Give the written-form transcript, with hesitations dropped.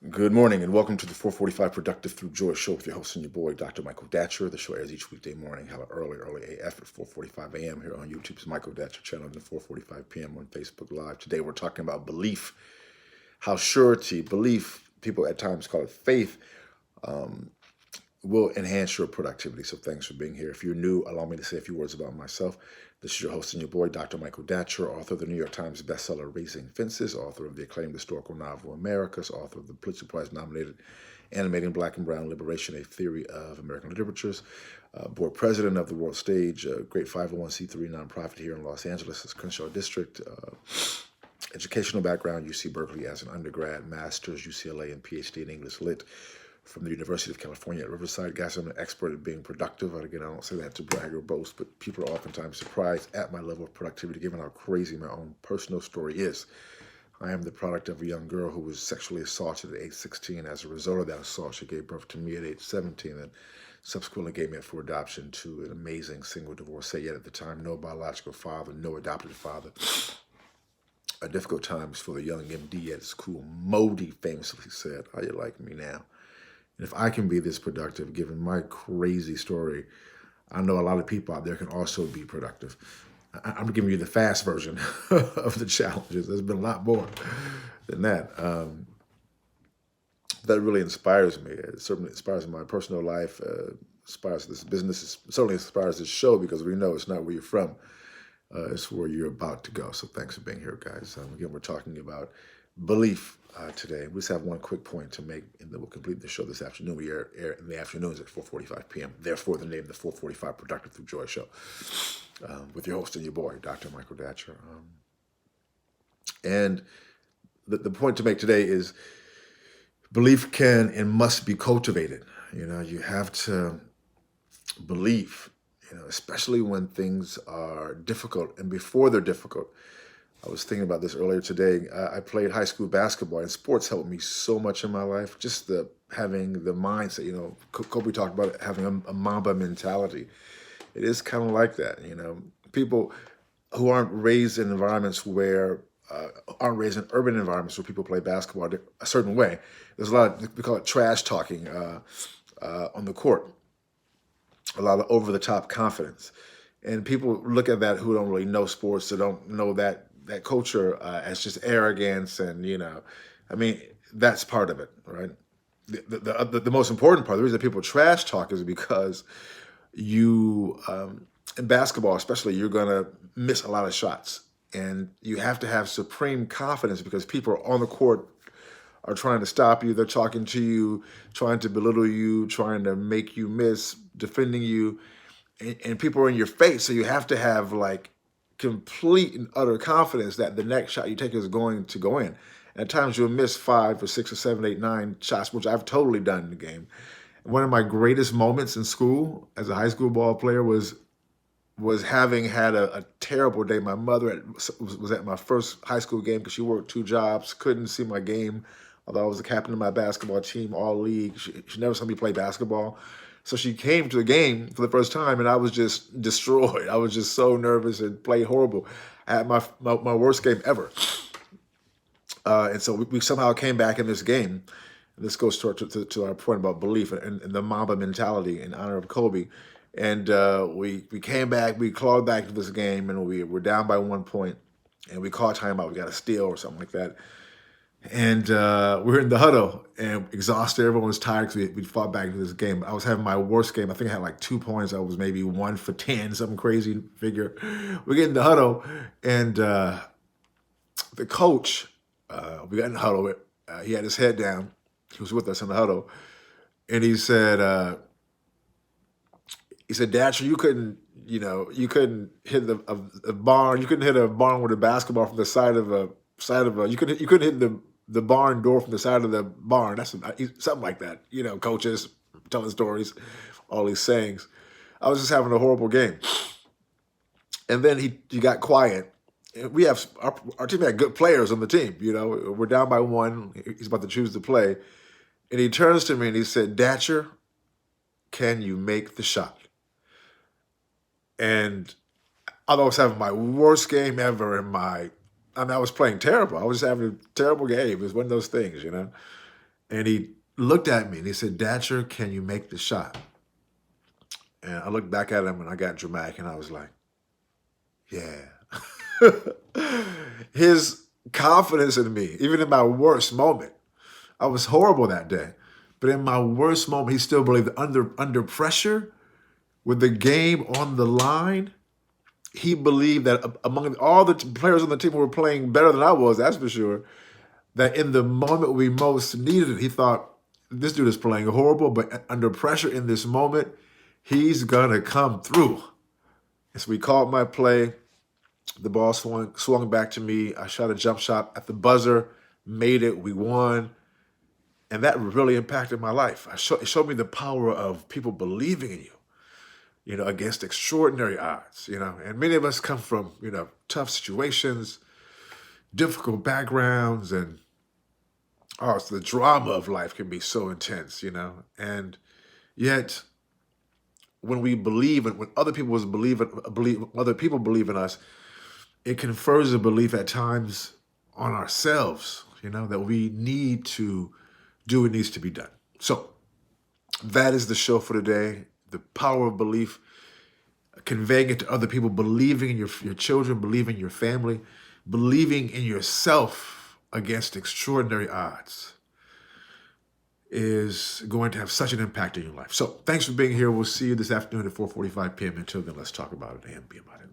Good morning and welcome to the 445 Productive Through Joy show with your host and your boy, Dr. Michael Datcher. The show airs each weekday morning, hella early AF at 4:45 a.m. here on YouTube's Michael Datcher channel and 4:45 p.m. on Facebook Live. Today we're talking about belief, how surety, belief, people at times call it faith, will enhance your productivity. So thanks for being here. If you're new, allow me to say a few words about myself. This is your host and your boy, Dr. Michael Datcher, author of the New York Times bestseller Raising Fences, author of the acclaimed historical novel Americas, author of the Pulitzer Prize nominated Animating Black and Brown Liberation, A Theory of American Literatures, board president of the World Stage, a great 501c3 nonprofit here in Los Angeles, Crenshaw District, educational background, UC Berkeley as an undergrad, master's, UCLA, and PhD in English Lit from the University of California at Riverside. Guys, I'm an expert at being productive. And again, I don't say that to brag or boast, but people are oftentimes surprised at my level of productivity given how crazy my own personal story is. I am the product of a young girl who was sexually assaulted at age 16. As a result of that assault, she gave birth to me at age 17 and subsequently gave me up for adoption to an amazing single divorcee. Yet at the time, no biological father, no adopted father. A difficult times for the young MD at school. Modi famously said, "How you like me now?" And if I can be this productive, given my crazy story, I know a lot of people out there can also be productive. I'm giving you the fast version of the challenges. There's been a lot more than that. That really inspires me. It certainly inspires my personal life, inspires this business, it certainly inspires this show because we know it's not where you're from. It's where you're about to go. So thanks for being here, guys. Again, we're talking about belief today. We just have one quick point to make, and then we'll complete the show this afternoon. We air in the afternoons at 4:45 p.m. Therefore, the name, the 445 Productive Through Joy show, with your host and your boy, Dr. Michael Datcher. And the point to make today is belief can and must be cultivated. You have to believe, especially when things are difficult and before they're difficult. I was thinking about this earlier today. I played high school basketball, and sports helped me so much in my life. Just having the mindset, Kobe talked about it, having a Mamba mentality. It is kind of like that, People who aren't raised in environments where, aren't raised in urban environments where people play basketball a certain way. There's a lot of, we call it trash talking on the court. A lot of over-the-top confidence. And people look at that who don't really know sports, that don't know that culture as just arrogance and, that's part of it, right? The most important part, the reason people trash talk is because in basketball especially, you're going to miss a lot of shots. And you have to have supreme confidence because people on the court are trying to stop you. They're talking to you, trying to belittle you, trying to make you miss, defending you. And people are in your face. So you have to have like complete and utter confidence that the next shot you take is going to go in. And at times you'll miss 5 or 6 or 7, 8, 9 shots, which I've totally done in the game. One of my greatest moments in school as a high school ball player was having had a terrible day. My mother was at my first high school game because she worked 2 jobs, couldn't see my game, although I was the captain of my basketball team, all league. She never saw me play basketball. So she came to the game for the first time, and I was just destroyed. I was just so nervous and played horrible. I had my worst game ever. And so we somehow came back in this game. This goes to our point about belief and the Mamba mentality in honor of Kobe. And we came back, we clawed back to this game, and we were down by 1 point, and we called timeout. We got a steal or something like that. And we were in the huddle and exhausted. Everyone was tired because we fought back into this game. I was having my worst game. I think I had like 2 points. I was maybe 1 for 10, some crazy figure. We get in the huddle, and the coach, we got in the huddle. He had his head down. He was with us in the huddle, and he said, "Datcher, you couldn't hit a barn. You couldn't hit a barn with a basketball from the side of a." You couldn't hit the barn door from the side of the barn. That's something like that. Coaches telling stories, all these sayings. I was just having a horrible game, and then he got quiet. We have our team had good players on the team. We're down by 1. He's about to choose to play, and he turns to me and he said, "Datcher, can you make the shot?" And I was having my worst game ever I was playing terrible. I was just having a terrible game. It was one of those things, And he looked at me and he said, Datcher, can you make the shot? And I looked back at him and I got dramatic and I was like, yeah. His confidence in me, even in my worst moment, I was horrible that day. But in my worst moment, he still believed that under pressure, with the game on the line, he believed that among all the players on the team who were playing better than I was, that's for sure, that in the moment we most needed it, he thought, this dude is playing horrible, but under pressure in this moment, he's going to come through. And so we called my play. The ball swung back to me. I shot a jump shot at the buzzer, made it, we won. And that really impacted my life. It showed me the power of people believing in you, against extraordinary odds, And many of us come from, tough situations, difficult backgrounds, and so the drama of life can be so intense, And yet, when we believe and when other people other people believe in us, it confers a belief at times on ourselves, that we need to do what needs to be done. So that is the show for today. The power of belief, conveying it to other people, believing in your children, believing in your family, believing in yourself against extraordinary odds is going to have such an impact in your life. So thanks for being here. We'll see you this afternoon at 4:45 p.m. Until then, let's talk about it and be about it.